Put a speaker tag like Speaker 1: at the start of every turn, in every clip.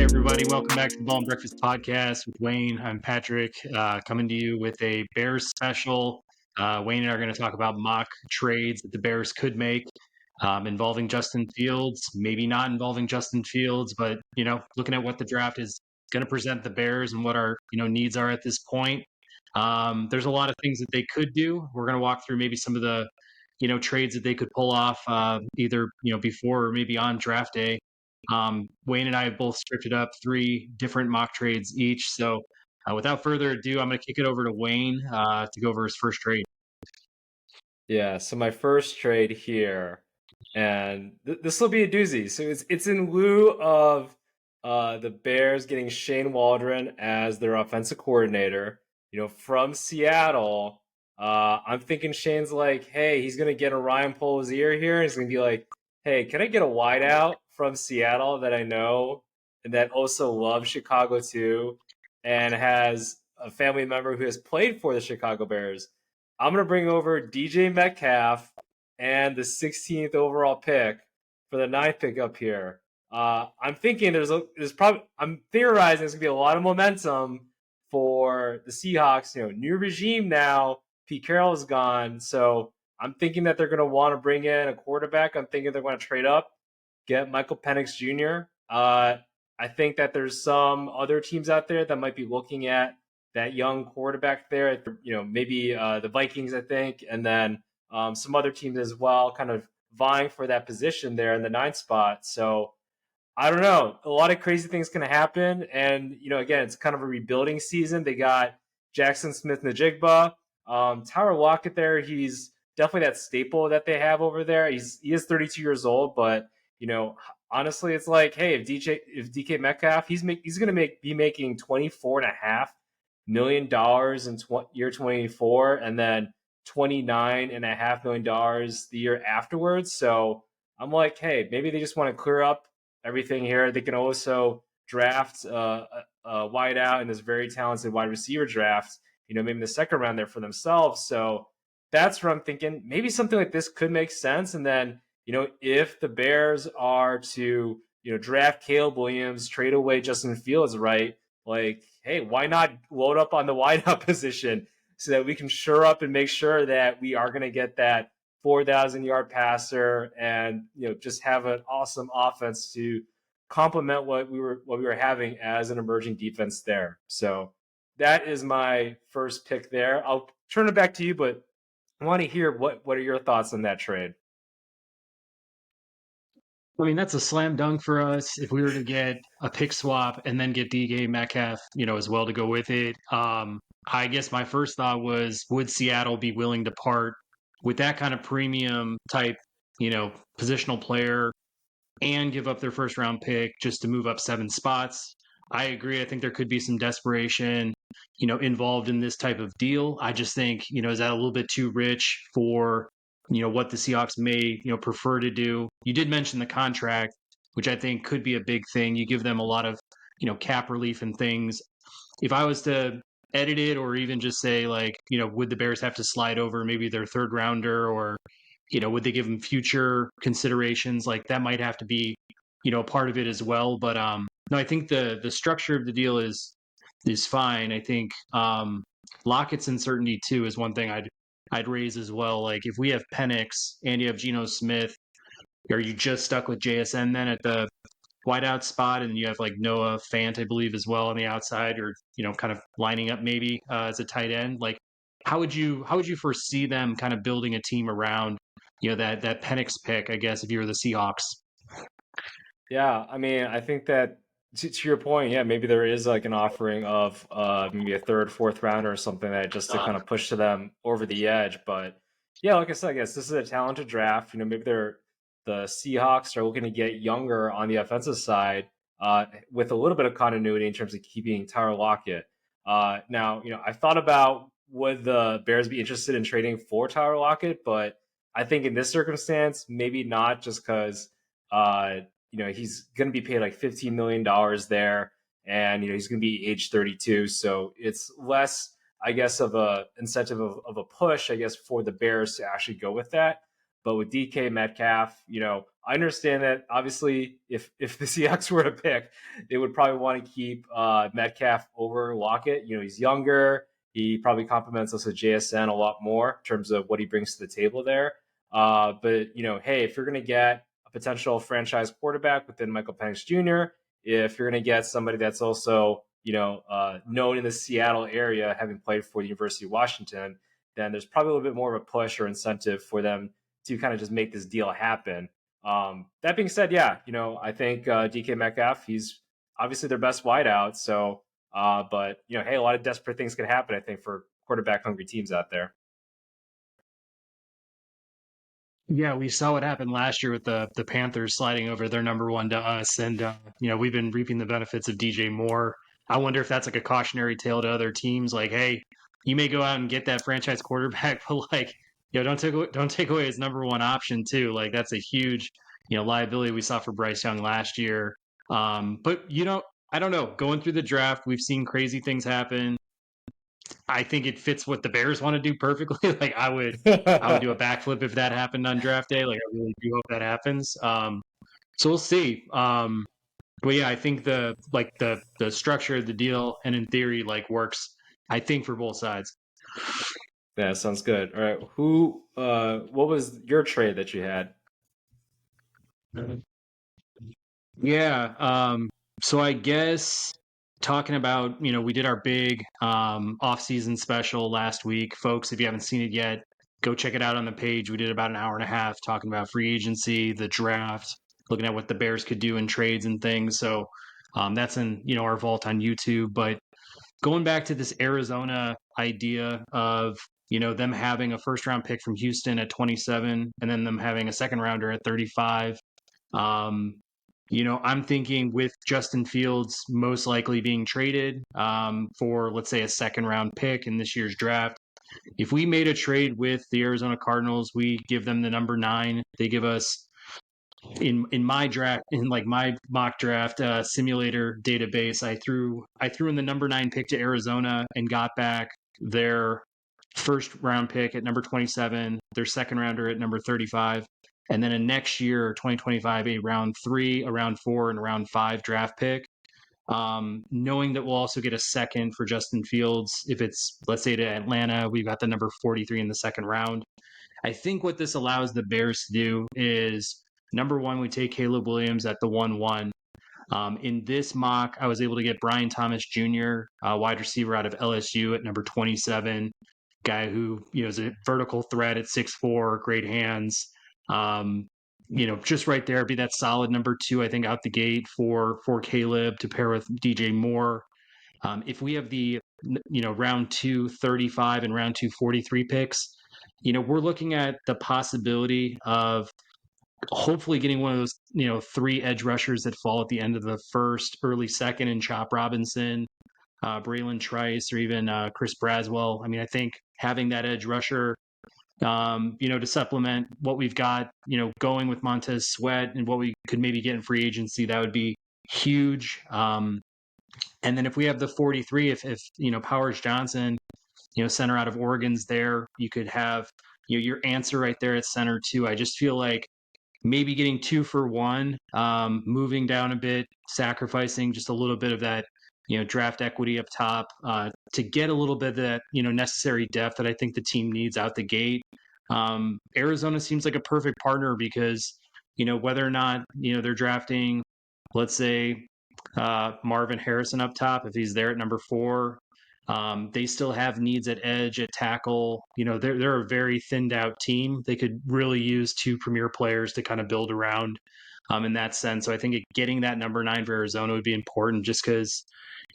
Speaker 1: everybody. Welcome back to the Ball and Breakfast Podcast with Wayne. I'm Patrick, coming to you with a Bears special. Wayne and I are going to talk about mock trades that the Bears could make involving Justin Fields, maybe not involving Justin Fields, but, looking at what the draft is going to present the Bears and what our, needs are at this point. There's a lot of things that they could do. We're going to walk through maybe some of the, trades that they could pull off either, before or maybe on draft day. Wayne and I have both scripted up 3 different mock trades each. So without further ado, I'm going to kick it over to Wayne to go over his first trade.
Speaker 2: Yeah, so my first trade here, and this will be a doozy. So it's in lieu of the Bears getting Shane Waldron as their offensive coordinator, from Seattle. I'm thinking Shane's like, hey, he's gonna get a Ryan Polizier here. He's gonna be like, hey, can I get a wideout from Seattle that I know and that also loves Chicago too, and has a family member who has played for the Chicago Bears? I'm going to bring over DJ Metcalf and the 16th overall pick for the 9th pick up here. I'm thinking I'm theorizing there's going to be a lot of momentum for the Seahawks. New regime now. Pete Carroll is gone. So I'm thinking that they're going to want to bring in a quarterback. I'm thinking they're going to trade up, get Michael Penix Jr. I think that there's some other teams out there that might be looking at that young quarterback there, maybe the Vikings, I think, and then some other teams as well, kind of vying for that position there in the 9th spot. So I don't know. A lot of crazy things can happen. And, again, it's kind of a rebuilding season. They got Jackson Smith-Njigba, Tyler Lockett there. He's definitely that staple that they have over there. He is 32 years old, but, honestly, it's like, hey, if DK Metcalf, he's going to be making $24.5 million in year 24, and then $29.5 million the year afterwards. So I'm like, hey, maybe they just want to clear up everything here. They can also draft a wide out in this very talented wide receiver draft, maybe in the second round there for themselves. So that's what I'm thinking. Maybe something like this could make sense. And then, if the Bears are to, draft Caleb Williams, trade away Justin Fields, right? Like, hey, why not load up on the wideout position so that we can shore up and make sure that we are going to get that 4,000-yard passer and, just have an awesome offense to complement what we were having as an emerging defense there. So that is my first pick there. I'll turn it back to you, but I want to hear what are your thoughts on that trade?
Speaker 1: I mean, that's a slam dunk for us if we were to get a pick swap and then get DK Metcalf, as well to go with it. I guess my first thought was, would Seattle be willing to part with that kind of premium type, positional player and give up their first round pick just to move up 7 spots? I agree. I think there could be some desperation, involved in this type of deal. I just think, is that a little bit too rich for, what the Seahawks may, prefer to do? You did mention the contract, which I think could be a big thing. You give them a lot of, cap relief and things. If I was to edit it or even just say like, would the Bears have to slide over maybe their 3rd rounder, or, would they give them future considerations? Like that might have to be, a part of it as well. But no, I think the structure of the deal is fine. I think Lockett's uncertainty too is one thing I'd raise as well. Like if we have Penix and you have Geno Smith, are you just stuck with JSN then at the wideout spot, and you have like Noah Fant, I believe, as well on the outside, or kind of lining up maybe as a tight end? Like how would you foresee them kind of building a team around that Penix pick, I guess, if you were the Seahawks?
Speaker 2: Yeah, I mean, I think that to your point, yeah, maybe there is like an offering of maybe a 3rd, 4th rounder or something that just to kind of push to them over the edge. But yeah, like I said, I guess this is a talented draft. Maybe the Seahawks are looking to get younger on the offensive side with a little bit of continuity in terms of keeping Tyler Lockett. Now, I thought about would the Bears be interested in trading for Tyler Lockett, but I think in this circumstance, maybe not, just because he's going to be paid like $15 million there, and he's going to be age 32, so it's less, I guess, of a incentive of a push, I guess, for the Bears to actually go with that. But with DK Metcalf, I understand that obviously if the Seahawks were to pick, they would probably want to keep Metcalf over Lockett. He's younger. He probably complements us with JSN a lot more in terms of what he brings to the table there. But hey, if you're going to get a potential franchise quarterback within Michael Penix Jr., if you're going to get somebody that's also known in the Seattle area, having played for the University of Washington, then there's probably a little bit more of a push or incentive for them to kind of just make this deal happen. That being said, yeah, I think DK Metcalf, he's obviously their best wideout. So, but hey, a lot of desperate things can happen, I think, for quarterback hungry teams out there.
Speaker 1: Yeah, we saw what happened last year with the Panthers sliding over their number one to us, and we've been reaping the benefits of DJ Moore. I wonder if that's like a cautionary tale to other teams, like, hey, you may go out and get that franchise quarterback, but like, don't take away his number one option too. Like that's a huge liability we saw for Bryce Young last year. But I don't know. Going through the draft, we've seen crazy things happen. I think it fits what the Bears want to do perfectly. Like I would do a backflip if that happened on draft day. Like I really do hope that happens. So we'll see. But yeah, I think the structure of the deal and in theory like works. I think for both sides.
Speaker 2: Yeah, sounds good. All right, what was your trade that you had?
Speaker 1: Yeah. So I guess talking about, we did our big off-season special last week. Folks, if you haven't seen it yet, go check it out on the page. We did about an hour and a half talking about free agency, the draft, looking at what the Bears could do in trades and things. So that's in, our vault on YouTube. But going back to this Arizona idea of, them having a first round pick from Houston at 27 and then them having a second rounder at 35. Um, I'm thinking with Justin Fields most likely being traded for, let's say, a second round pick in this year's draft. If we made a trade with the Arizona Cardinals, we give them the number 9. They give us in my draft, in like my mock draft simulator database, I threw in the number 9 pick to Arizona and got back their first round pick at number 27, their second rounder at number 35, and then a next year, 2025, a round 3, a round 4, and a round 5 draft pick. Knowing that we'll also get a second for Justin Fields if it's, let's say, to Atlanta, we've got the number 43 in the second round. I think what this allows the Bears to do is, number 1, we take Caleb Williams at the 1-1. In this mock, I was able to get Brian Thomas Jr., wide receiver out of LSU at number 27, guy who is a vertical threat at 6'4", great hands. Just right there, be that solid number 2, I think, out the gate for Caleb to pair with DJ Moore. If we have the round 2 35 and round 2 43 picks, we're looking at the possibility of hopefully getting one of those 3 edge rushers that fall at the end of the first, early second, and Chop Robinson, Braylon Trice, or even Chris Braswell. I mean, I think having that edge rusher, to supplement what we've got, going with Montez Sweat and what we could maybe get in free agency, that would be huge. And then if we have the 43, if Powers Johnson, center out of Oregon's there, you could have your answer right there at center too. I just feel like maybe getting 2 for 1, moving down a bit, sacrificing just a little bit of that draft equity up top to get a little bit of that necessary depth that I think the team needs out the gate. Arizona seems like a perfect partner because whether or not they're drafting, let's say, Marvin Harrison up top, if he's there at number 4, they still have needs at edge, at tackle. They're a very thinned out team. They could really use 2 premier players to kind of build around in that sense. So I think getting that number 9 for Arizona would be important just because,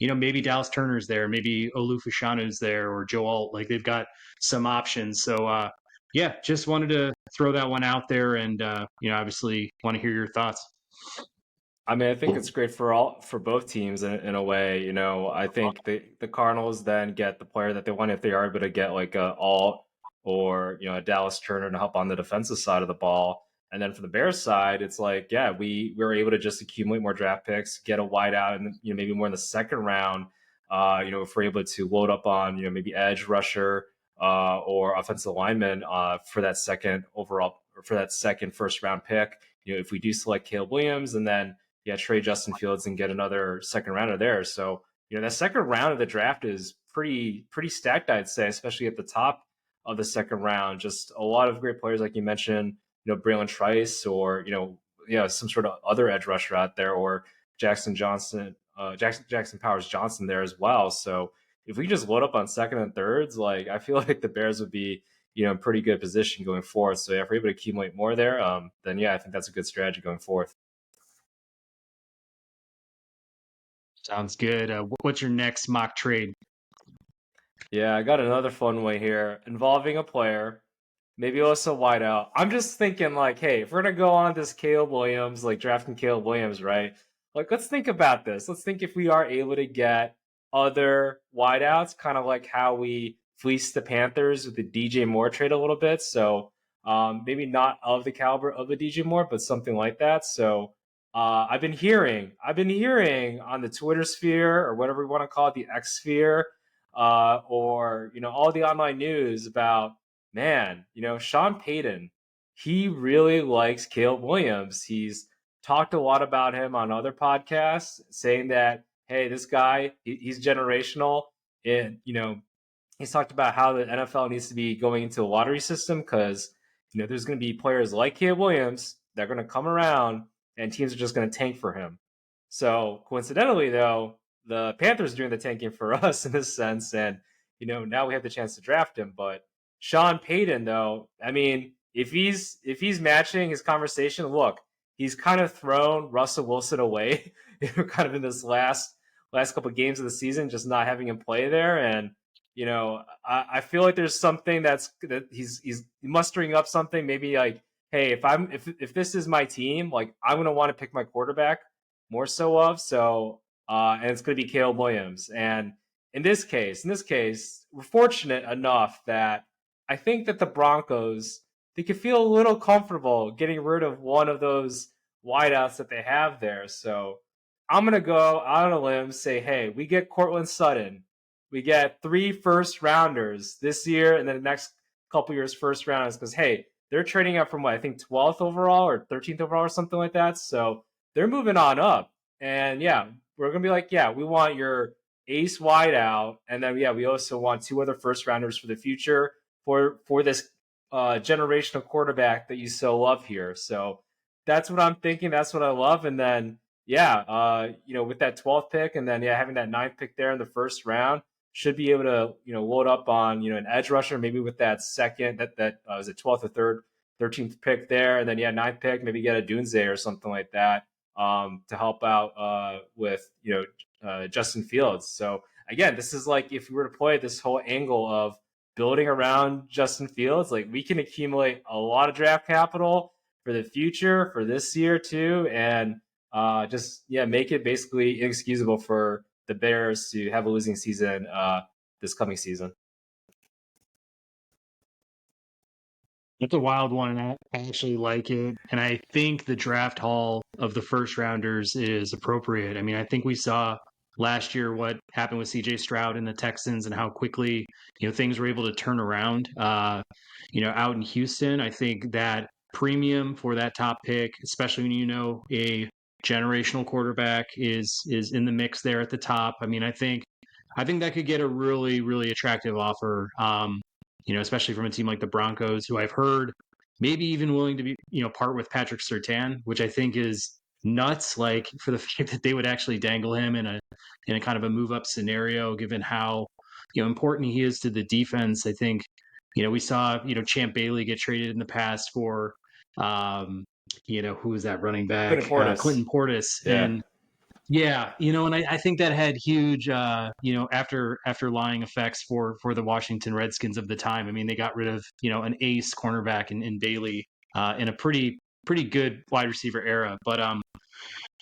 Speaker 1: maybe Dallas Turner's there, maybe Olufushano's there, or Joe Alt. Like they've got some options. So yeah, just wanted to throw that one out there, and obviously want to hear your thoughts.
Speaker 2: I mean, I think it's great for both teams in a way. I think the Cardinals then get the player that they want if they are able to get like a Alt or a Dallas Turner to help on the defensive side of the ball. And then for the Bears side, it's like, yeah, we were able to just accumulate more draft picks, get a wideout, and maybe more in the second round. If we're able to load up on maybe edge rusher or offensive lineman for that second overall or for that second first round pick. If we do select Caleb Williams and then trade Justin Fields and get another second rounder there. So that second round of the draft is pretty stacked, I'd say, especially at the top of the second round. Just a lot of great players, like you mentioned, Braylon Trice, or some sort of other edge rusher out there, or Jackson Powers Johnson there as well. So if we just load up on second and thirds, like I feel like the Bears would be in pretty good position going forward. So if we're able to accumulate more there, then I think that's a good strategy going forward.
Speaker 1: Sounds good. What's your next mock trade?
Speaker 2: Yeah, I got another fun one here involving a player, maybe also wideout. I'm just thinking like, hey, if we're gonna go on this Caleb Williams, like drafting Caleb Williams, right? Like, let's think about this. Let's think if we are able to get other wideouts, kind of like how we fleeced the Panthers with the DJ Moore trade a little bit. So maybe not of the caliber of a DJ Moore, but something like that. So I've been hearing on the Twitter sphere, or whatever we want to call it, the X sphere, or all the online news about, man, Sean Payton, he really likes Caleb Williams. He's talked a lot about him on other podcasts, saying that, hey, this guy, he's generational. And he's talked about how the NFL needs to be going into a lottery system, because there's going to be players like Caleb Williams that are going to come around, and teams are just going to tank for him. So coincidentally, though, the Panthers are doing the tanking for us in this sense, and now we have the chance to draft him. But Sean Payton, though, I mean, if he's matching his conversation, look, he's kind of thrown Russell Wilson away, kind of in this last couple of games of the season, just not having him play there. And I feel like there's something that he's mustering up something. Maybe like, hey, if this is my team, like I'm gonna want to pick my quarterback more so of. So and it's gonna be Caleb Williams. And in this case, we're fortunate enough that I think that the Broncos, they could feel a little comfortable getting rid of one of those wideouts that they have there. So I'm going to go out on a limb, say, hey, we get Courtland Sutton. We get 3 first rounders this year, and then the next couple years first rounders, because, hey, they're trading up from what, I think 12th overall or 13th overall or something like that. So they're moving on up. And we're going to be like, we want your ace wideout. And then, we also want 2 other first rounders for the future for this generational quarterback that you so love here. So that's what I'm thinking. That's what I love. And then, with that 12th pick, and then having that 9th pick there in the first round, should be able to load up on an edge rusher, maybe with that second that was it 12th or 13th pick there, and then 9th pick, maybe get a Dunze or something like that to help out with Justin Fields. So again, this is like if we were to play this whole angle of building around Justin Fields, like we can accumulate a lot of draft capital for the future, for this year too, and make it basically inexcusable for the Bears to have a losing season this coming season.
Speaker 1: It's a wild one, and I actually like it. And I think the draft haul of the first rounders is appropriate. I mean, I think we saw last year what happened with CJ Stroud and the Texans, and how quickly things were able to turn around out in Houston. I think that premium for that top pick, especially when a generational quarterback is in the mix there at the top. I mean, I think that could get a really, really attractive offer, especially from a team like the Broncos, who I've heard maybe even willing to be, part with Patrick Surtain, which I think is nuts, like for the fact that they would actually dangle him in a kind of a move up scenario, given how, important he is to the defense. I think, we saw, Champ Bailey get traded in the past for, who was that running back? Clinton Portis.
Speaker 2: Yeah.
Speaker 1: And and I think that had huge, after lying effects for the Washington Redskins of the time. I mean, they got rid of, an ace cornerback in Bailey in a pretty good wide receiver era. But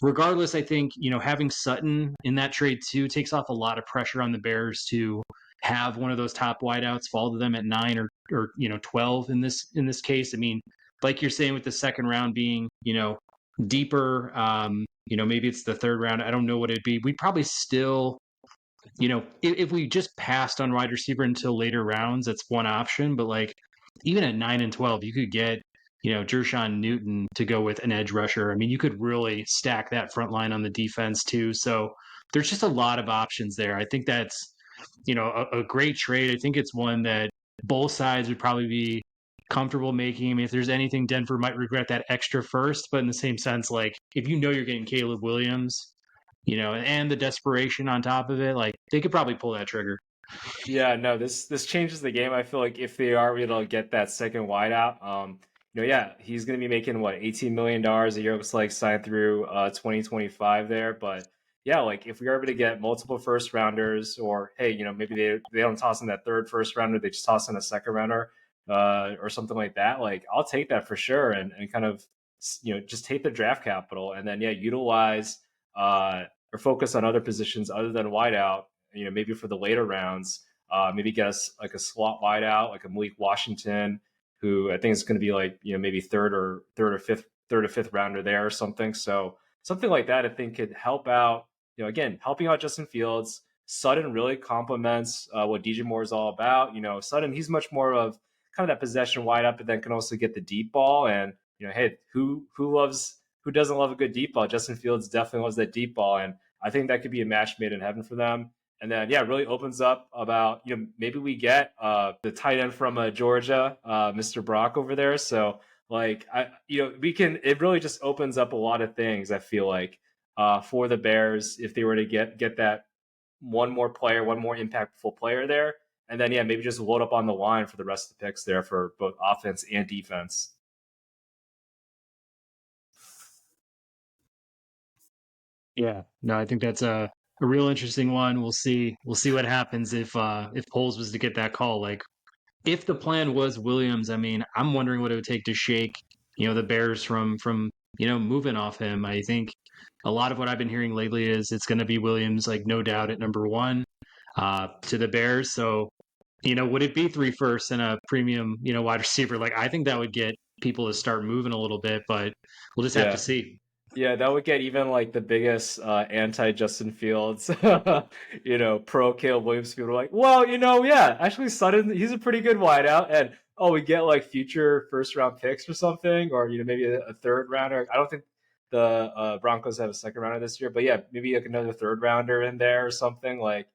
Speaker 1: regardless, I think, having Sutton in that trade too takes off a lot of pressure on the Bears to have one of those top wideouts fall to them at 9 or 12 in this case. I mean, like you're saying, with the second round being, deeper, maybe it's the third round. I don't know what it'd be. We'd probably still, if we just passed on wide receiver until later rounds, that's one option. But like even at 9 and 12, you could get, Jershawn Newton to go with an edge rusher. I mean, you could really stack that front line on the defense too. So there's just a lot of options there. I think that's, a great trade. I think it's one that both sides would probably be comfortable making. I mean, if there's anything, Denver might regret that extra first, but in the same sense, like if you're getting Caleb Williams, and the desperation on top of it, like they could probably pull that trigger.
Speaker 2: Yeah, no, this changes the game. I feel like if they are able to get that second wideout, yeah, he's going to be making what $18 million a year. Looks like signed through 2025 there. But yeah, like if we are able to get multiple first rounders, or hey, maybe they don't toss in that third first rounder, they just toss in a second rounder, or something like that. Like I'll take that for sure, and kind of just take the draft capital, and then yeah, utilize or focus on other positions other than wideout. Maybe for the later rounds. Maybe get us like a slot wideout, like a Malik Washington, who I think is going to be like maybe third or fifth rounder there or something. So something like that I think could help out. Again, helping out Justin Fields. Sutton really complements what DJ Moore is all about. Sutton, he's much more of kind of that possession wideout, but then can also get the deep ball. And hey, who doesn't love a good deep ball? Justin Fields definitely loves that deep ball, and I think that could be a match made in heaven for them. And then, yeah, it really opens up about, maybe we get the tight end from Georgia, Mr. Brock over there. So, like, it really just opens up a lot of things, I feel like, for the Bears if they were to get that one more impactful player there. And then, yeah, maybe just load up on the line for the rest of the picks there for both offense and defense.
Speaker 1: Yeah, no, I think that's a real interesting one. We'll see. We'll see what happens if Poles was to get that call. Like, if the plan was Williams, I mean, I'm wondering what it would take to shake, the Bears from moving off him. I think a lot of what I've been hearing lately is it's going to be Williams, like no doubt at number one, to the Bears. So, would it be 3 firsts and a premium, wide receiver? Like, I think that would get people to start moving a little bit, but we'll just have to
Speaker 2: Yeah.
Speaker 1: see.
Speaker 2: Yeah, that would get even like the biggest anti Justin Fields, pro Caleb Williams people like, well, yeah, actually Sutton, he's a pretty good wideout, and oh, we get like future first round picks or something, or maybe a third rounder. I don't think the Broncos have a second rounder this year, but yeah, maybe like another third rounder in there or something like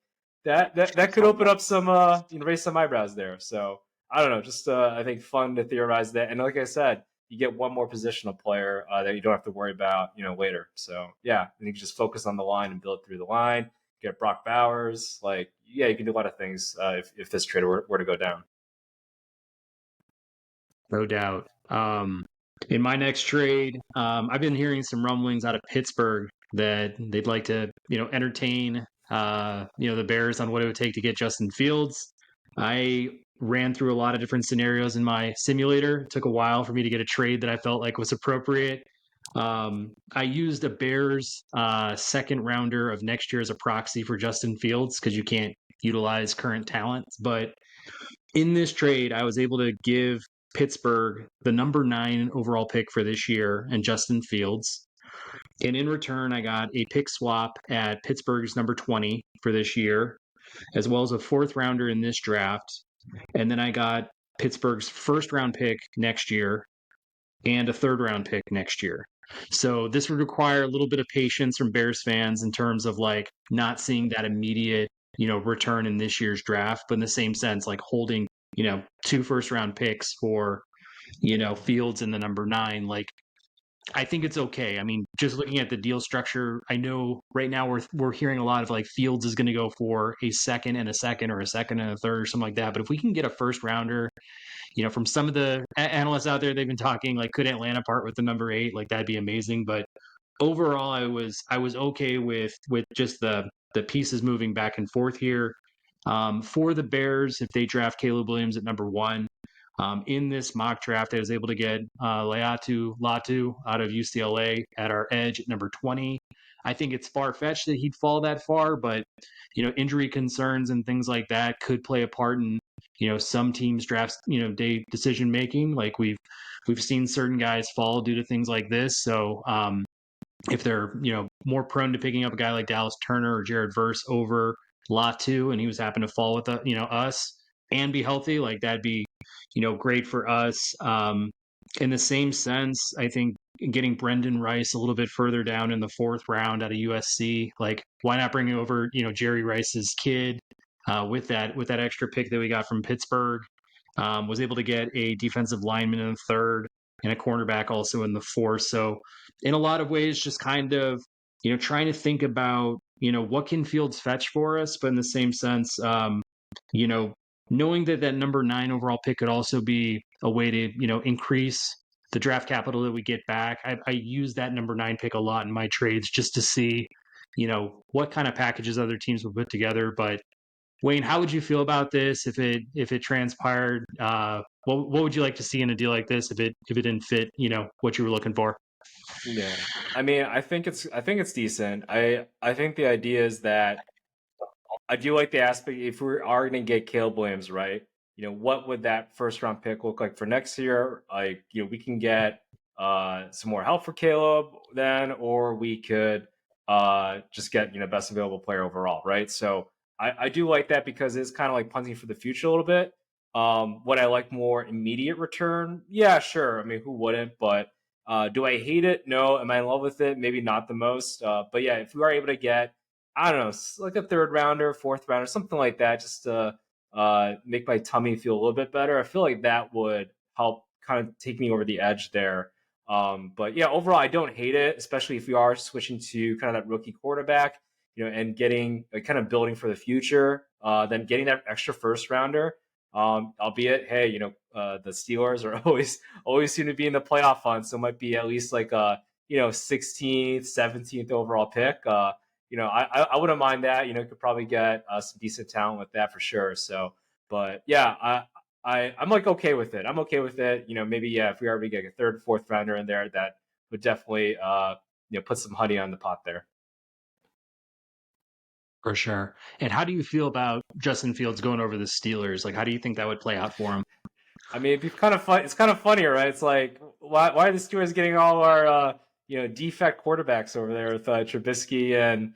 Speaker 2: that. That could open up some raise some eyebrows there. So I don't know, just I think fun to theorize that, and like I said, you get one more positional player that you don't have to worry about, later. So yeah, and you can just focus on the line and build through the line. Get Brock Bowers, like yeah, you can do a lot of things if this trade were to go down.
Speaker 1: No doubt. In my next trade, I've been hearing some rumblings out of Pittsburgh that they'd like to, entertain, the Bears on what it would take to get Justin Fields. I ran through a lot of different scenarios in my simulator. It took a while for me to get a trade that I felt like was appropriate. I used a Bears second rounder of next year as a proxy for Justin Fields because you can't utilize current talent. But in this trade, I was able to give Pittsburgh the number 9 overall pick for this year and Justin Fields. And in return, I got a pick swap at Pittsburgh's number 20 for this year, as well as a fourth rounder in this draft. And then I got Pittsburgh's first round pick next year and a third round pick next year. So this would require a little bit of patience from Bears fans in terms of like not seeing that immediate, return in this year's draft, but in the same sense, like holding, 2 first round picks for, Fields in the number 9. Like, I think it's okay. I mean, just looking at the deal structure, I know right now we're hearing a lot of like Fields is going to go for a second and a second or a second and a third or something like that. But if we can get a first rounder, from some of the analysts out there, they've been talking like, could Atlanta part with the number 8? Like that'd be amazing. But overall, I was okay with just the pieces moving back and forth here. For the Bears, if they draft Caleb Williams at number 1, in this mock draft, I was able to get Laiatu Latu out of UCLA at our edge at number 20. I think it's far-fetched that he'd fall that far, but injury concerns and things like that could play a part in some teams' drafts day decision making. Like we've seen certain guys fall due to things like this. So if they're more prone to picking up a guy like Dallas Turner or Jared Verse over Latu, and he was happen to fall with us and be healthy, like that'd be great for us. In the same sense, I think getting Brendan Rice a little bit further down in the fourth round out of USC, like why not bring over Jerry Rice's kid with that extra pick that we got from Pittsburgh? Was able to get a defensive lineman in the third and a cornerback also in the fourth. So in a lot of ways, just kind of trying to think about what can Fields fetch for us, but in the same sense, you know, knowing that that number 9 overall pick could also be a way to, increase the draft capital that we get back. I use that number 9 pick a lot in my trades just to see, what kind of packages other teams will put together. But Wayne, how would you feel about this if it transpired? What would you like to see in a deal like this if it didn't fit, what you were looking for?
Speaker 2: Yeah. I mean, I think it's decent. I think the idea is that I do like the aspect if we are going to get Caleb Williams, right? What would that first round pick look like for next year? Like, we can get some more help for Caleb then, or we could just get best available player overall, right? So I do like that because it's kind of like punting for the future a little bit. What I like more immediate return? Yeah, sure. I mean, who wouldn't? But do I hate it? No. Am I in love with it? Maybe not the most. But yeah, if we are able to get I don't know, like a third rounder, fourth rounder, something like that, just to make my tummy feel a little bit better. I feel like that would help kind of take me over the edge there. But yeah, overall, I don't hate it, especially if we are switching to kind of that rookie quarterback, and getting kind of building for the future. Then getting that extra first rounder. Albeit, hey, the Steelers are always seem to be in the playoff hunt, so it might be at least like a 16th, 17th overall pick. I wouldn't mind that. Could probably get some decent talent with that for sure. So, but yeah, I'm like okay with it. I'm okay with it. Maybe yeah, if we already get a third, fourth rounder in there, that would definitely put some honey on the pot there.
Speaker 1: For sure. And how do you feel about Justin Fields going over the Steelers? Like, how do you think that would play out for him?
Speaker 2: I mean, it'd be kind of fun. It's kind of funny, right? It's like why are the Steelers getting all our defect quarterbacks over there with Trubisky and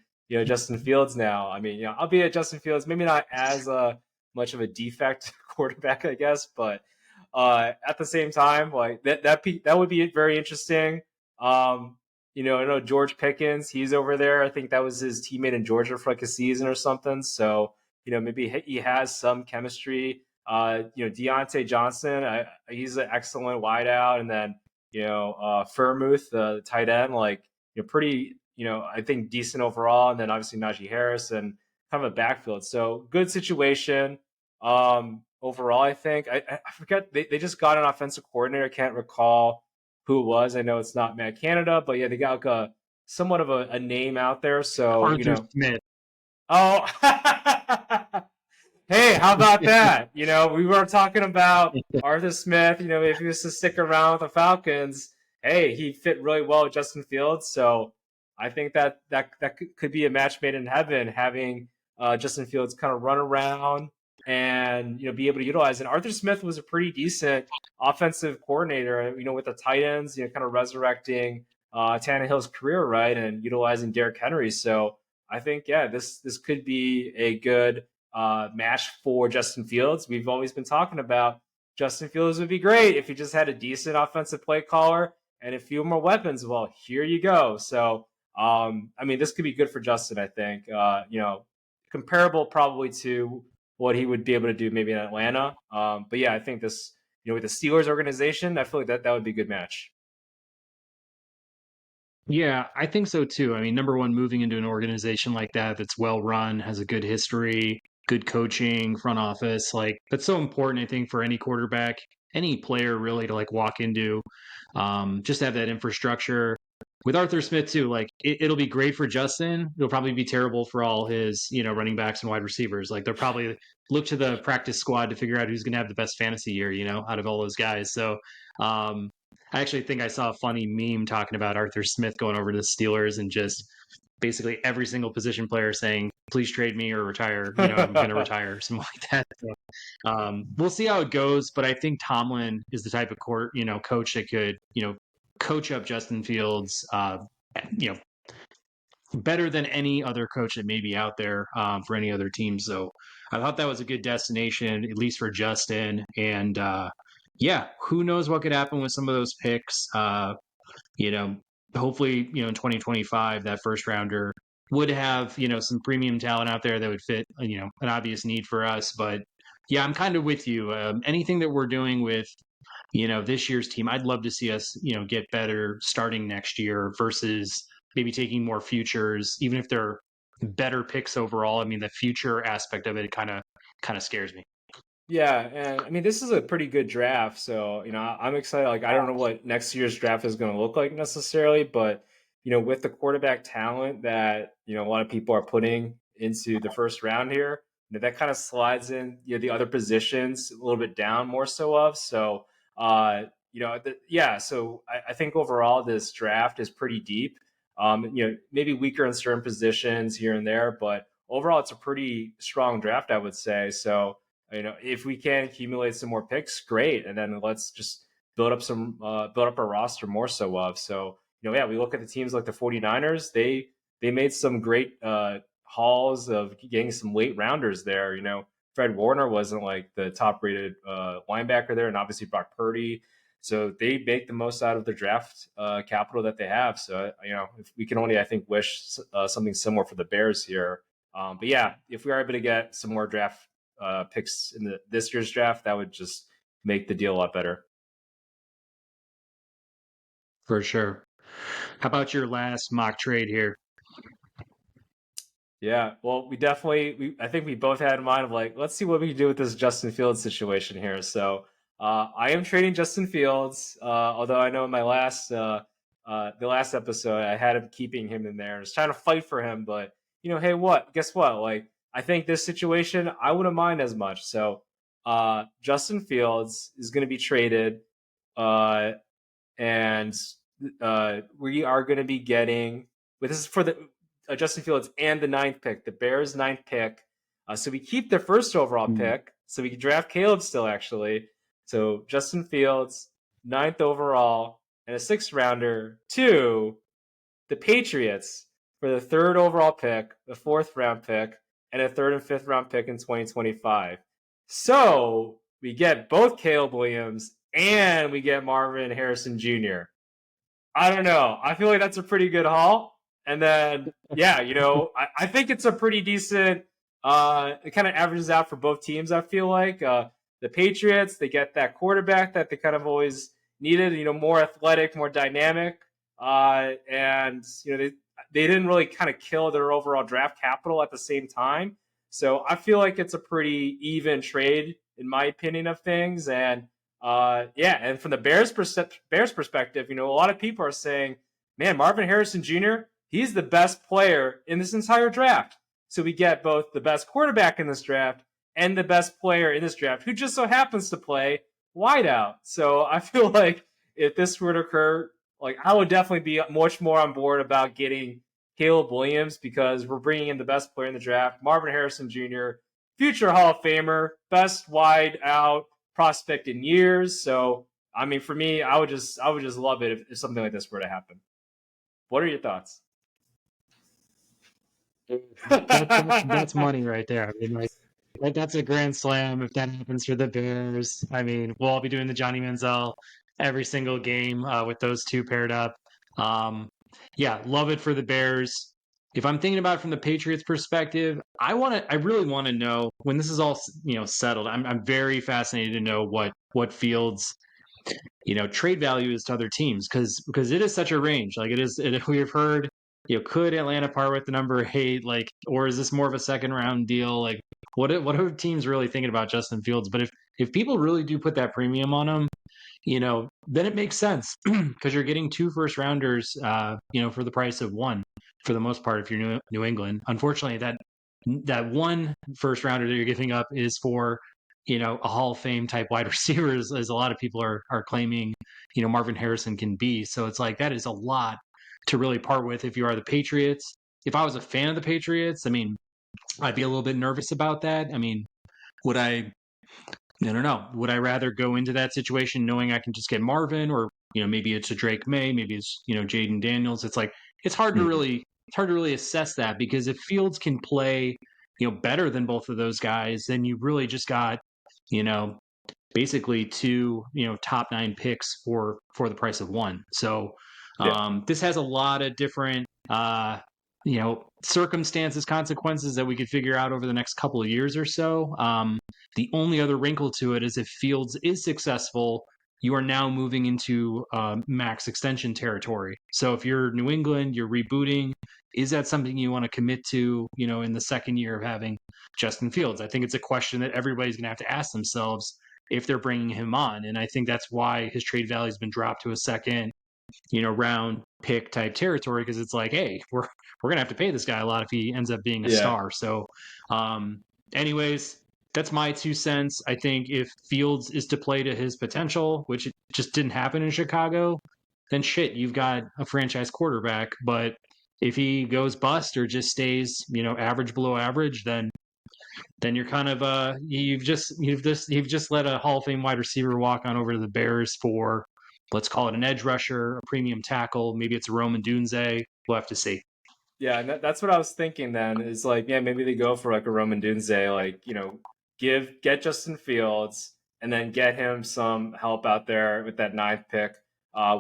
Speaker 2: Justin Fields now? I mean, albeit Justin Fields maybe not as much of a defect quarterback, I guess, but at the same time, like that would be very interesting. I know George Pickens, he's over there. I think that was his teammate in Georgia for like a season or something. So maybe he has some chemistry. Deontay Johnson, he's an excellent wideout, and then Furmuth, the tight end, like pretty, I think decent overall, and then obviously Najee Harris and kind of a backfield. So good situation. Overall, I think I forget they just got an offensive coordinator. I can't recall who it was. I know it's not Matt Canada, but yeah, they got like somewhat of a name out there. So
Speaker 1: Arthur Smith.
Speaker 2: Oh. Hey, how about that? We were talking about Arthur Smith. If he was to stick around with the Falcons, hey, he fit really well with Justin Fields. So I think that could be a match made in heaven, having Justin Fields kind of run around and be able to utilize it. Arthur Smith was a pretty decent offensive coordinator. With the tight ends, kind of resurrecting Tannehill's career, right, and utilizing Derrick Henry. So I think this could be a good match for Justin Fields. We've always been talking about Justin Fields would be great if he just had a decent offensive play caller and a few more weapons. Well, here you go. So, I mean, this could be good for Justin, I think. Comparable probably to what he would be able to do maybe in Atlanta. But yeah, I think this, with the Steelers organization, I feel like that would be a good match.
Speaker 1: Yeah, I think so too. I mean, number one, moving into an organization like that that's well run, has a good history, good coaching, front office, like that's so important, I think, for any quarterback, any player really to like walk into, just have that infrastructure. With Arthur Smith too, like it'll be great for Justin. It'll probably be terrible for all his, running backs and wide receivers. Like they'll probably look to the practice squad to figure out who's going to have the best fantasy year, out of all those guys. So, I actually think I saw a funny meme talking about Arthur Smith going over to the Steelers and just basically every single position player saying, "Please trade me or retire." I'm going to retire, something like that. So, we'll see how it goes, but I think Tomlin is the type of coach that could, coach up Justin Fields, better than any other coach that may be out there for any other team. So I thought that was a good destination, at least for Justin. And yeah, who knows what could happen with some of those picks? You know, hopefully, in 2025, that first rounder would have, some premium talent out there that would fit, an obvious need for us. But yeah, I'm kind of with you. Anything that we're doing with, this year's team, I'd love to see us, get better starting next year versus maybe taking more futures, even if they're better picks overall. I mean, the future aspect of it kind of scares me.
Speaker 2: Yeah, and I mean this is a pretty good draft, so I'm excited. Like I don't know what next year's draft is going to look like necessarily, but with the quarterback talent that a lot of people are putting into the first round here, that kind of slides in the other positions a little bit down more so of. So yeah, so I think overall this draft is pretty deep. Maybe weaker in certain positions here and there, but overall it's a pretty strong draft, I would say. So if we can accumulate some more picks, great, and then let's just build up our roster more so of. So yeah, we look at the teams like the 49ers. They made some great hauls of getting some late rounders there. Fred Warner wasn't like the top rated linebacker there, and obviously Brock Purdy. So they make the most out of the draft capital that they have. So if we can only, I think, wish something similar for the Bears here. But yeah, if we are able to get some more draft picks in this year's draft, that would just make the deal a lot better.
Speaker 1: For sure. How about your last mock trade here?
Speaker 2: Yeah, well, I think we both had in mind of like, let's see what we can do with this Justin Fields situation here. So I am trading Justin Fields, although I know in my the last episode, I had him keeping him in there. I was trying to fight for him, but hey, guess what? Like, I think this situation, I wouldn't mind as much. So Justin Fields is going to be traded, and we are going to be getting. But this is for the Justin Fields and the ninth pick, the Bears' ninth pick. So we keep the first overall pick, so we can draft Caleb still actually. So Justin Fields, ninth overall, and a sixth rounder to the Patriots for the third overall pick, the fourth round pick, and a third and fifth round pick in 2025. So we get both Caleb Williams and we get Marvin Harrison Jr. I don't know. I feel like that's a pretty good haul. And then, yeah, I think it's a pretty decent, it kind of averages out for both teams, I feel like. The Patriots, they get that quarterback that they kind of always needed, more athletic, more dynamic. And, they didn't really kind of kill their overall draft capital at the same time. So I feel like it's a pretty even trade, in my opinion of things. And yeah, and from the Bears perspective, a lot of people are saying, man, Marvin Harrison Jr., he's the best player in this entire draft. So we get both the best quarterback in this draft and the best player in this draft, who just so happens to play wideout. So I feel like if this were to occur, like I would definitely be much more on board about getting Caleb Williams because we're bringing in the best player in the draft, Marvin Harrison Jr., future Hall of Famer, best wide out prospect in years. So I mean, for me, I would just love it if something like this were to happen. What are your thoughts?
Speaker 1: That's money right there. I mean, like that's a grand slam if that happens for the Bears. I mean, we'll all be doing the Johnny Manziel every single game with those two paired up. Yeah, love it for the Bears. If I'm thinking about it from the Patriots perspective, I really want to know when this is all settled. I'm very fascinated to know what Fields trade value is to other teams because it is such a range. Like we've heard, could Atlanta part with the number 8, like, or is this more of a second round deal? Like, what are teams really thinking about Justin Fields? But if people really do put that premium on him, then it makes sense because you're getting 2 first rounders, for the price of 1 for the most part if you're New England. Unfortunately, that 1 first rounder that you're giving up is for a Hall of Fame type wide receiver, as a lot of people are claiming, Marvin Harrison can be. So it's like that is a lot to really part with if you are the Patriots. If I was a fan of the Patriots, I mean, I'd be a little bit nervous about that. I mean, would I don't know. Would I rather go into that situation knowing I can just get Marvin, or maybe it's a Drake May, maybe it's Jaden Daniels. It's like it's hard to really assess that because if Fields can play better than both of those guys, then you really just got basically two, top 9 picks for the price of one. So
Speaker 2: Yeah.
Speaker 1: this has a lot of different circumstances, consequences that we could figure out over the next couple of years or so. The only other wrinkle to it is if Fields is successful, you are now moving into max extension territory. So if you're New England, you're rebooting. Is that something you want to commit to, in the second year of having Justin Fields? I think it's a question that everybody's going to have to ask themselves if they're bringing him on. And I think that's why his trade value has been dropped to a second, round pick type territory, because it's like, hey, we're gonna have to pay this guy a lot if he ends up being a star. So, anyways, that's my 2 cents. I think if Fields is to play to his potential, which it just didn't happen in Chicago, then shit, you've got a franchise quarterback. But if he goes bust or just stays, average below average, then you're kind of you've just let a Hall of Fame wide receiver walk on over to the Bears for, let's call it an edge rusher, a premium tackle. Maybe it's a Roman Dunze. We'll have to see.
Speaker 2: Yeah, and that's what I was thinking then. Is like, yeah, maybe they go for like a Roman Dunze, like, get Justin Fields and then get him some help out there with that 9th pick,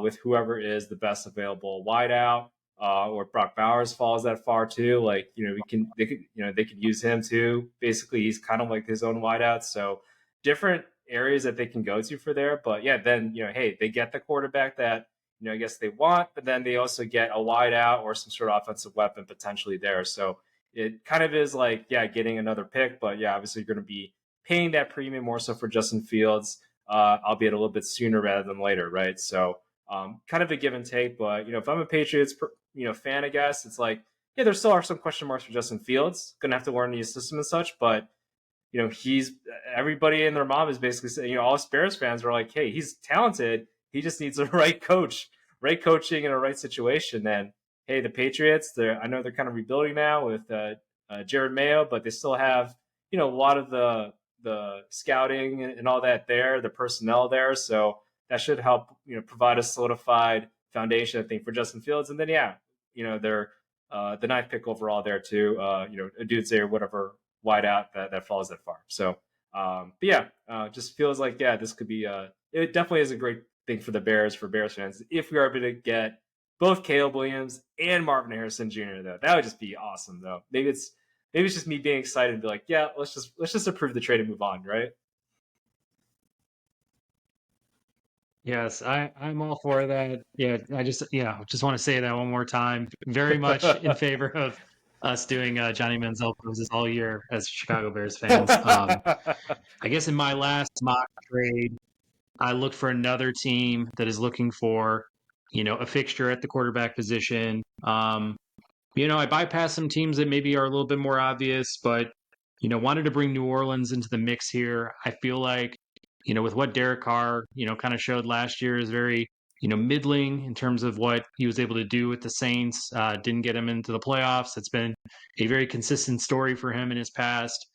Speaker 2: with whoever is the best available wideout, or Brock Bowers falls that far too. Like, they could use him too. Basically, he's kind of like his own wideout. So different areas that they can go to for there. But yeah, then, hey, they get the quarterback that, I guess they want, but then they also get a wide out or some sort of offensive weapon potentially there. So it kind of is like, yeah, getting another pick, but yeah, obviously you're going to be paying that premium more so for Justin Fields, albeit a little bit sooner rather than later, right? So kind of a give and take, but if I'm a Patriots, fan, I guess it's like, yeah, there still are some question marks for Justin Fields. Going to have to learn the new system and such, but he's, everybody and their mom is basically saying, all Bears fans are like, hey, he's talented. He just needs the right coach, right coaching in a right situation. And hey, the Patriots, I know they're kind of rebuilding now with Jared Mayo, but they still have, a lot of the scouting and all that there, the personnel there. So that should help, provide a solidified foundation, I think, for Justin Fields. And then, yeah, they're the 9th pick overall there too. A dude's there, whatever wide out that falls that far. So, but yeah, just feels like, yeah, this could be, it definitely is a great thing for the Bears, for Bears fans, if we are able to get both Caleb Williams and Marvin Harrison Jr. though. That would just be awesome though. Maybe it's just me being excited and be like, yeah, let's just approve the trade and move on, right?
Speaker 1: Yes, I'm all for that. Yeah, I just want to say that one more time. Very much in favor of us doing Johnny Manziel poses all year as Chicago Bears fans. I guess in my last mock trade, I looked for another team that is looking for, a fixture at the quarterback position. I bypassed some teams that maybe are a little bit more obvious, but, wanted to bring New Orleans into the mix here. I feel like, with what Derek Carr, kind of showed last year is very, middling in terms of what he was able to do with the Saints. Didn't get him into the playoffs. It's been a very consistent story for him in his past.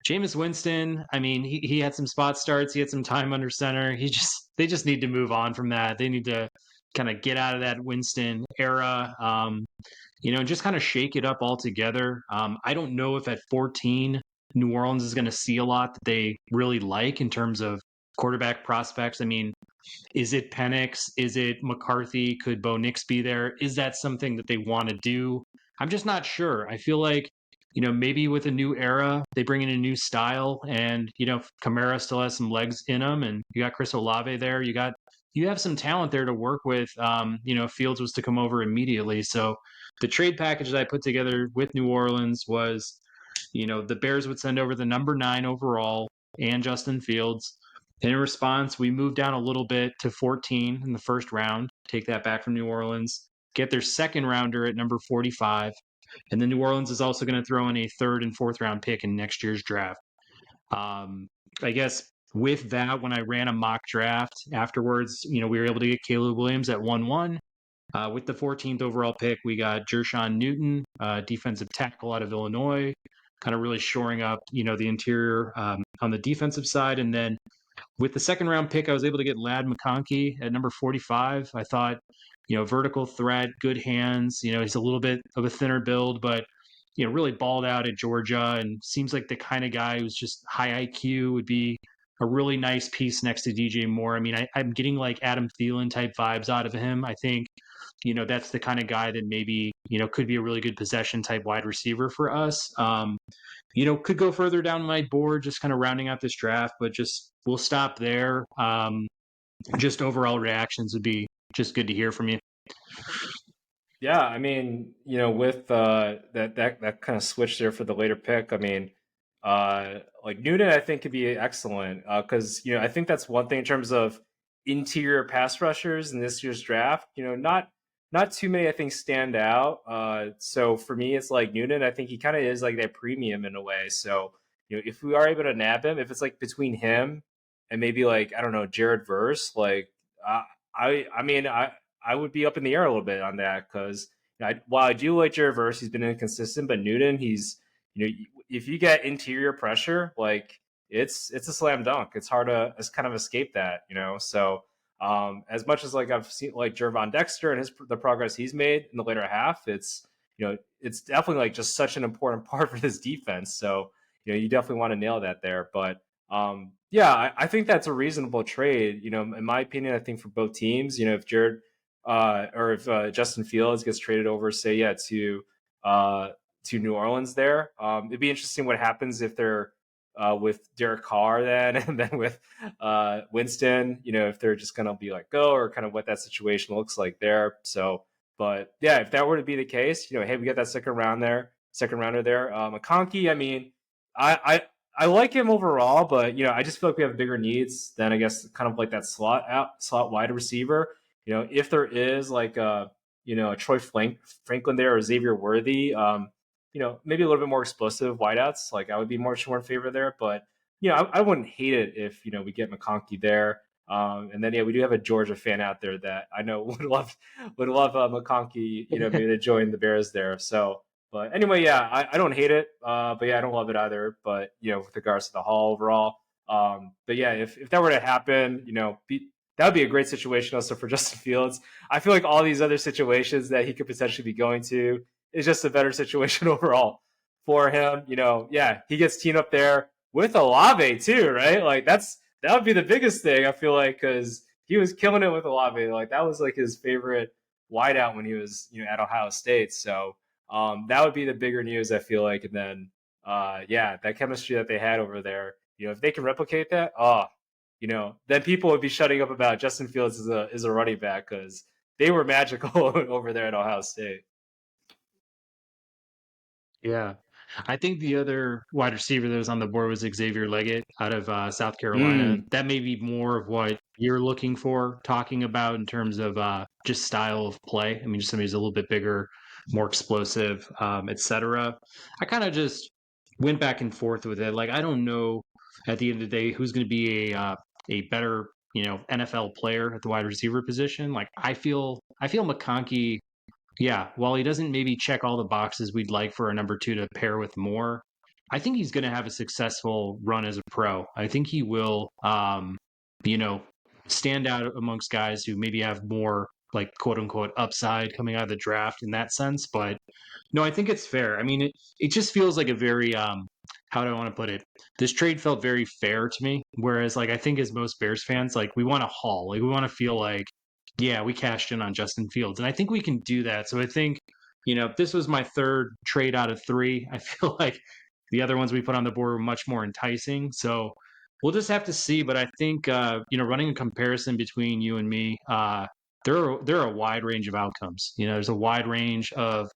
Speaker 1: Jameis Winston, I mean, he had some spot starts. He had some time under center. They just need to move on from that. They need to kind of get out of that Winston era, and just kind of shake it up altogether. I don't know if at 14, New Orleans is going to see a lot that they really like in terms of quarterback prospects. I mean, is it Penix? Is it McCarthy? Could Bo Nix be there? Is that something that they want to do? I'm just not sure. I feel like, maybe with a new era, they bring in a new style, and Kamara still has some legs in him, and you got Chris Olave there. You have some talent there to work with. If Fields was to come over immediately. So the trade package that I put together with New Orleans was, the Bears would send over the number 9 overall and Justin Fields. And in response, we moved down a little bit to 14 in the first round, take that back from New Orleans, get their second rounder at number 45. And then New Orleans is also going to throw in a 3rd and 4th round pick in next year's draft. I guess with that, when I ran a mock draft afterwards, we were able to get Caleb Williams at 1-1. With the 14th overall pick, we got Jershawn Newton, defensive tackle out of Illinois, kind of really shoring up, the interior on the defensive side. And then with the second round pick, I was able to get Ladd McConkey at number 45. I thought, vertical threat, good hands. He's a little bit of a thinner build, but, really balled out at Georgia and seems like the kind of guy who's just high IQ, would be a really nice piece next to DJ Moore. I mean, I'm getting like Adam Thielen type vibes out of him. I think, that's the kind of guy that maybe, could be a really good possession type wide receiver for us. Could go further down my board, just kind of rounding out this draft, but just we'll stop there. Just overall reactions would be just good to hear from you.
Speaker 2: Yeah, I mean, with that kind of switch there for the later pick, I mean, like Noonan, I think could be excellent because I think that's one thing in terms of interior pass rushers in this year's draft. Not too many I think stand out. So for me, it's like Noonan. I think he kind of is like that premium in a way. So if we are able to nab him, if it's like between him and maybe like I don't know Jared Verse, like I mean I would be up in the air a little bit on that because while I do like Jared Verse, he's been inconsistent, but Newton, he's if you get interior pressure, like it's a slam dunk. It's hard to kind of escape that, So as much as like I've seen like Jervon Dexter and the progress he's made in the later half, it's it's definitely like just such an important part for this defense. So you definitely want to nail that there, but. Yeah, I think that's a reasonable trade. In my opinion, I think for both teams, if Jared or if Justin Fields gets traded over, say, to New Orleans there. It'd be interesting what happens if they're with Derek Carr then, and then with Winston, if they're just going to be like, go, or kind of what that situation looks like there. So, but yeah, if that were to be the case, hey, we got that second rounder there. McConkey, I mean, I like him overall, but I just feel like we have bigger needs than I guess kind of like that slot wide receiver. If there is like a Troy Franklin there or Xavier Worthy, maybe a little bit more explosive wideouts, like I would be much more in favor there. But I wouldn't hate it if we get McConkey there. And then we do have a Georgia fan out there that I know would love McConkey, maybe to join the Bears there. So. But anyway, yeah, I don't hate it, but yeah, I don't love it either. But with regards to the haul overall, but yeah, if that were to happen, that would be a great situation also for Justin Fields. I feel like all these other situations that he could potentially be going to is just a better situation overall for him. Yeah, he gets teamed up there with Olave too, right? Like that would be the biggest thing I feel like because he was killing it with Olave. Like that was like his favorite wideout when he was at Ohio State. So. That would be the bigger news, I feel like. And then, that chemistry that they had over there, if they can replicate that, then people would be shutting up about Justin Fields as a running back because they were magical over there at Ohio State.
Speaker 1: Yeah. I think the other wide receiver that was on the board was Xavier Leggett out of South Carolina. That may be more of what you're looking for, talking about in terms of just style of play. I mean, just somebody who's a little bit bigger, more explosive, etc. I kind of just went back and forth with it. Like, I don't know at the end of the day who's going to be a better NFL player at the wide receiver position. Like, I feel McConkey. Yeah, while he doesn't maybe check all the boxes we'd like for a number two to pair with more, I think he's going to have a successful run as a pro. I think he will, you know, stand out amongst guys who maybe have more like quote unquote upside coming out of the draft in that sense. But no, I think it's fair. I mean, it just feels like a very how do I want to put it? This trade felt very fair to me. Whereas like I think as most Bears fans, like we want to haul, like we want to feel like, yeah, we cashed in on Justin Fields. And I think we can do that. So I think, this was my third trade out of three. I feel like the other ones we put on the board were much more enticing. So we'll just have to see. But I think running a comparison between you and me, there are a wide range of outcomes. There's a wide range of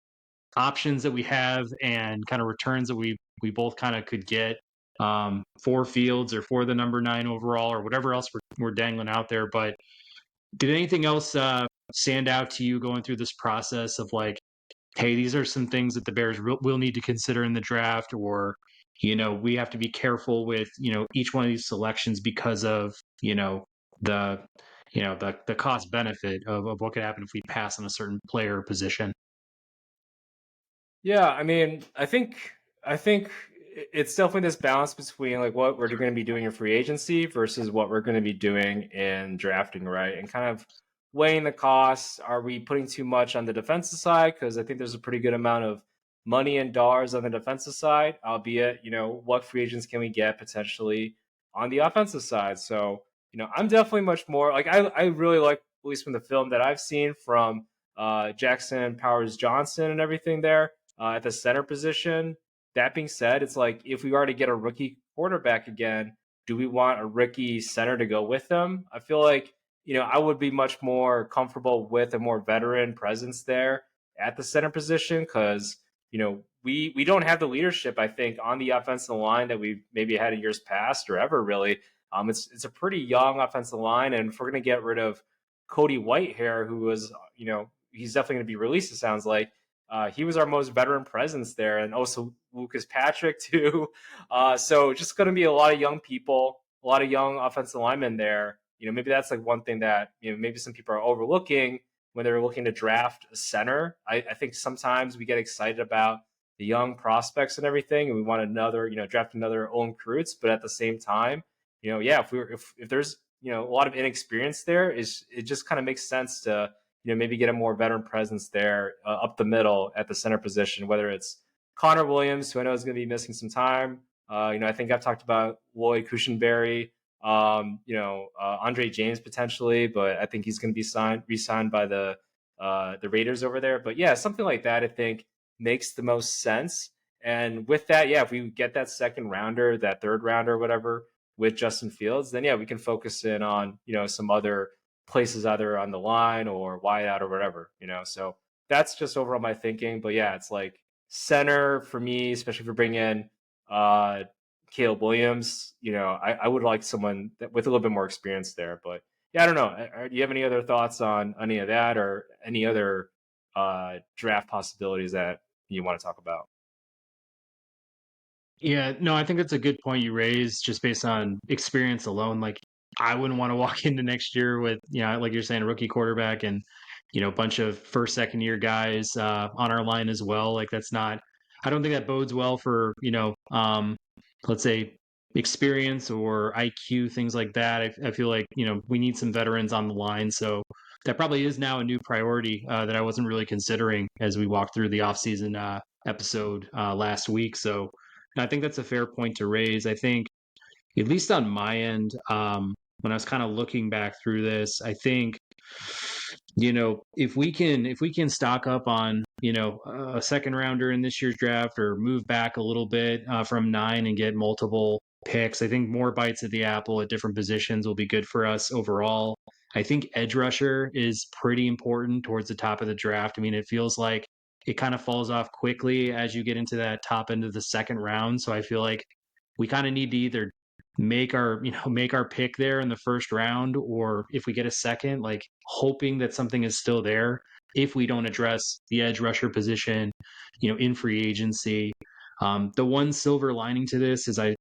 Speaker 1: options that we have and kind of returns that we both kind of could get for Fields or for the number 9 overall or whatever else we're dangling out there. But did anything else stand out to you going through this process of like, hey, these are some things that the Bears will need to consider in the draft, or we have to be careful with each one of these selections because of the the cost benefit of what could happen if we pass on a certain player or position?
Speaker 2: Yeah, I mean, I think it's definitely this balance between like what we're going to be doing in free agency versus what we're going to be doing in drafting, right? And kind of weighing the costs. Are we putting too much on the defensive side? Because I think there's a pretty good amount of money and dollars on the defensive side, albeit, what free agents can we get potentially on the offensive side. So, I'm definitely much more like I really like, at least from the film that I've seen, from Jackson Powers Johnson and everything there at the center position. That being said, it's like, if we are to get a rookie quarterback again, do we want a rookie center to go with them? I feel like, I would be much more comfortable with a more veteran presence there at the center position, because we don't have the leadership, I think, on the offensive line that we've maybe had in years past or ever really. It's a pretty young offensive line, and if we're going to get rid of Cody Whitehair, who was, he's definitely going to be released, it sounds like. He was our most veteran presence there, and also Lucas Patrick too. So just going to be a lot of young people, a lot of young offensive linemen there. Maybe that's like one thing that maybe some people are overlooking when they're looking to draft a center. I think sometimes we get excited about the young prospects and everything, and we want another, draft another Olin Kreutz, but at the same time, yeah, if there's a lot of inexperience there, it just kind of makes sense to maybe get a more veteran presence there up the middle at the center position, whether it's Connor Williams, who I know is going to be missing some time. I think I've talked about Lloyd Cushenberry, Andre James potentially, but I think he's going to be re-signed by the Raiders over there. But yeah, something like that I think makes the most sense. And with that, yeah, if we get that second rounder, that third rounder, whatever, with Justin Fields, then yeah, we can focus in on some other places, either on the line or wide out or whatever. So that's just overall my thinking. But yeah, it's like center for me, especially if we're bringing in Caleb Williams. I would like someone with a little bit more experience there. But yeah, I don't know. Do you have any other thoughts on any of that, or any other draft possibilities that you want to talk about?
Speaker 1: Yeah, no, I think that's a good point you raised just based on experience alone. Like, I wouldn't want to walk into next year with, like you're saying, a rookie quarterback and, a bunch of first, second year guys on our line as well. Like, that's not, I don't think that bodes well for, let's say experience or IQ, things like that. I feel like, we need some veterans on the line. So that probably is now a new priority that I wasn't really considering as we walked through the offseason episode last week. So, I think that's a fair point to raise. I think, at least on my end, when I was kind of looking back through this, I think, if we can stock up on, a second rounder in this year's draft, or move back a little bit from 9 and get multiple picks, I think more bites at the apple at different positions will be good for us overall. I think edge rusher is pretty important towards the top of the draft. I mean, it feels like it kind of falls off quickly as you get into that top end of the second round. So I feel like we kind of need to either make our pick there in the first round, or if we get a second, like hoping that something is still there if we don't address the edge rusher position, in free agency. The one silver lining to this is I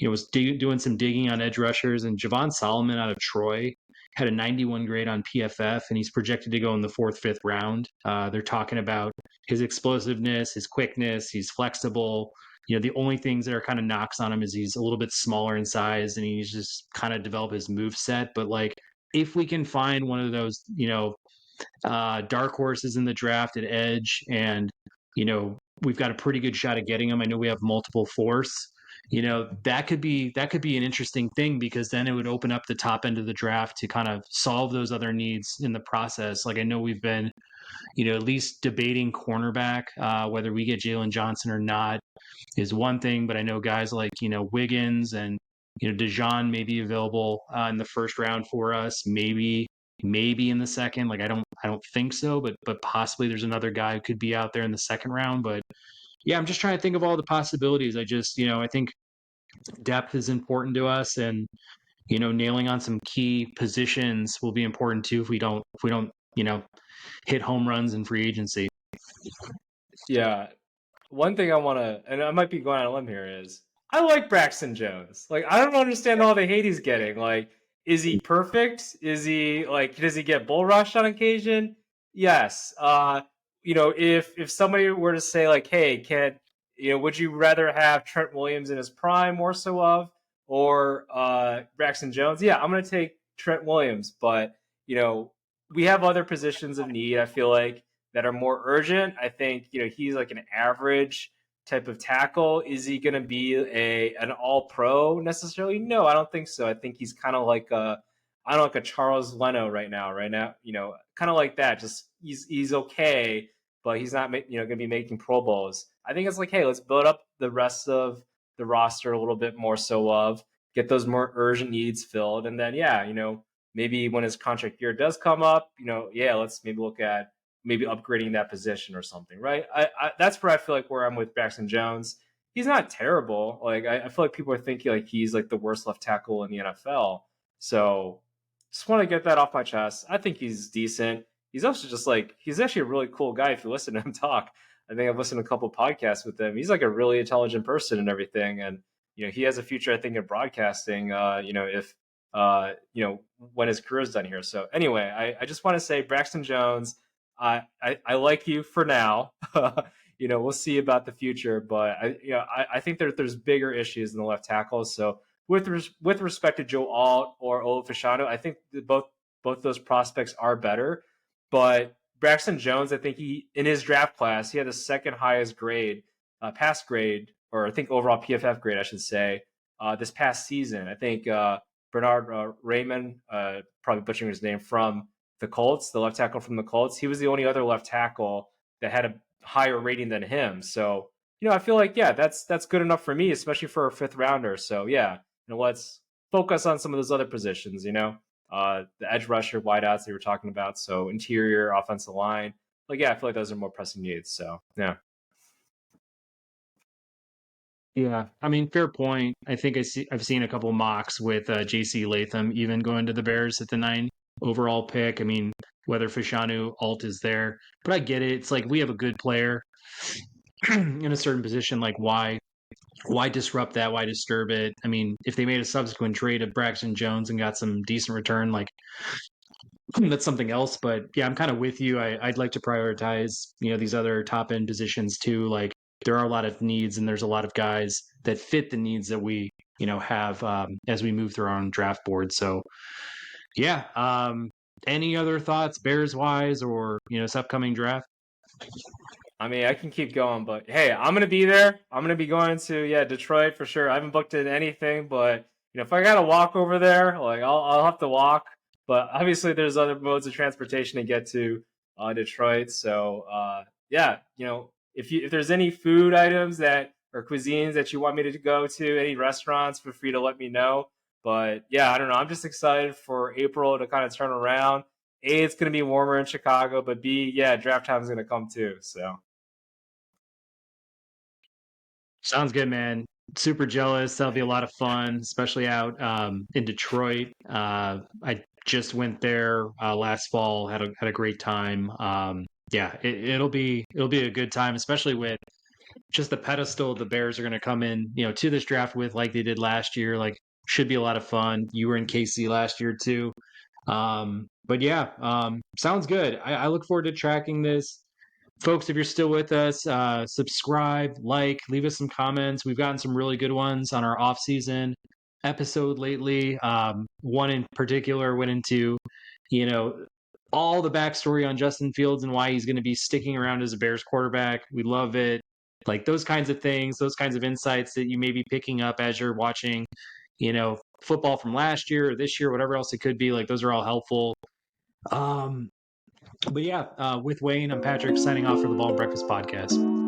Speaker 1: was doing some digging on edge rushers, and Javon Solomon out of Troy had a 91 grade on PFF, and he's projected to go in the fourth, fifth round. They're talking about his explosiveness, his quickness, he's flexible. The only things that are kind of knocks on him is he's a little bit smaller in size, and he's just kind of developed his move set. But like, if we can find one of those, dark horses in the draft at edge, and we've got a pretty good shot at getting him. I know we have multiple fourths. That could be an interesting thing, because then it would open up the top end of the draft to kind of solve those other needs in the process. Like, I know we've been, at least debating cornerback, whether we get Jalen Johnson or not is one thing, but I know guys like, Wiggins and, Dejan may be available in the first round for us, maybe in the second. Like, I don't think so, but possibly there's another guy who could be out there in the second round. But yeah, I'm just trying to think of all the possibilities. I think depth is important to us, and nailing on some key positions will be important too, if we don't hit home runs in free agency.
Speaker 2: Yeah, one thing I want to, and I might be going on a limb here, is I like Braxton Jones. Like, I don't understand all the hate he's getting. Like, is he perfect? Is he like, does he get bull rushed on occasion? Yes. If somebody were to say like, hey, would you rather have Trent Williams in his prime more so of, or Braxton Jones? Yeah, I'm gonna take Trent Williams, but we have other positions of need, I feel like, that are more urgent. I think he's like an average type of tackle. Is he going to be an all pro necessarily? No, I don't think so. I think he's kind of like I don't know, like a Charles Leno right now, kind of like that. Just he's okay, but he's not going to be making Pro Bowls. I think it's like, hey, let's build up the rest of the roster a little bit more, get those more urgent needs filled, and then maybe when his contract year does come up, let's maybe look at maybe upgrading that position or something, right? That's where I feel like where I'm with Braxton Jones. He's not terrible. Like I feel like people are thinking like he's like the worst left tackle in the NFL. So just want to get that off my chest. I think he's decent. He's also just like he's actually a really cool guy if you listen to him talk. I think I've listened to a couple podcasts with him. He's like a really intelligent person and everything, and he has a future I think in broadcasting. If when his career is done here. So anyway, I just want to say Braxton Jones. I like you for now. We'll see about the future, but I think there's bigger issues in the left tackle. So with respect to Joe Alt or Olu Fashanu, I think both those prospects are better. But Braxton Jones, I think he in his draft class he had the second highest grade, pass grade, or I think overall PFF grade, I should say, this past season. I think Bernard Raymond, probably butchering his name, from the Colts, the left tackle from the Colts, he was the only other left tackle that had a higher rating than him. So, I feel like, that's good enough for me, especially for a fifth rounder. So, let's focus on some of those other positions, the edge rusher, wideouts they were talking about. So, interior, offensive line. I feel like those are more pressing needs. So, yeah.
Speaker 1: Yeah, I mean, fair point. I think I've seen a couple mocks with J.C. Latham even going to the Bears at the 9 overall pick. I mean, whether Fashanu Alt is there, but I get it. It's like we have a good player in a certain position. Like, why disrupt that? Why disturb it? I mean, if they made a subsequent trade of Braxton Jones and got some decent return, like that's something else. But yeah, I'm kind of with you. I'd like to prioritize, these other top end positions too. Like there are a lot of needs and there's a lot of guys that fit the needs that we, have as we move through our own draft board. So yeah. Any other thoughts Bears wise or, this upcoming draft?
Speaker 2: I mean, I can keep going, but hey, I'm gonna be there. I'm gonna be going to Detroit for sure. I haven't booked in anything, but if I gotta walk over there, like I'll have to walk. But obviously, there's other modes of transportation to get to Detroit. So if there's any food items or cuisines that you want me to go to, any restaurants, feel free to let me know. But I don't know. I'm just excited for April to kind of turn around. A, it's going to be warmer in Chicago, but B, draft time is going to come too. So
Speaker 1: Sounds good, man. Super jealous. That'll be a lot of fun, especially out in Detroit. I just went there last fall. Had a great time. It'll be a good time, especially with just the pedestal the Bears are going to come in, to this draft with, like they did last year. Like, should be a lot of fun. You were in KC last year too. Sounds good. I look forward to tracking this. Folks, if you're still with us, subscribe, leave us some comments. We've gotten some really good ones on our off-season episode lately. One in particular went into, all the backstory on Justin Fields and why he's going to be sticking around as a Bears quarterback. We love it. Like those kinds of things, those kinds of insights that you may be picking up as you're watching, football from last year or this year, whatever else it could be. Like those are all helpful. With Wayne, I'm Patrick signing off for the Ball and Breakfast Podcast.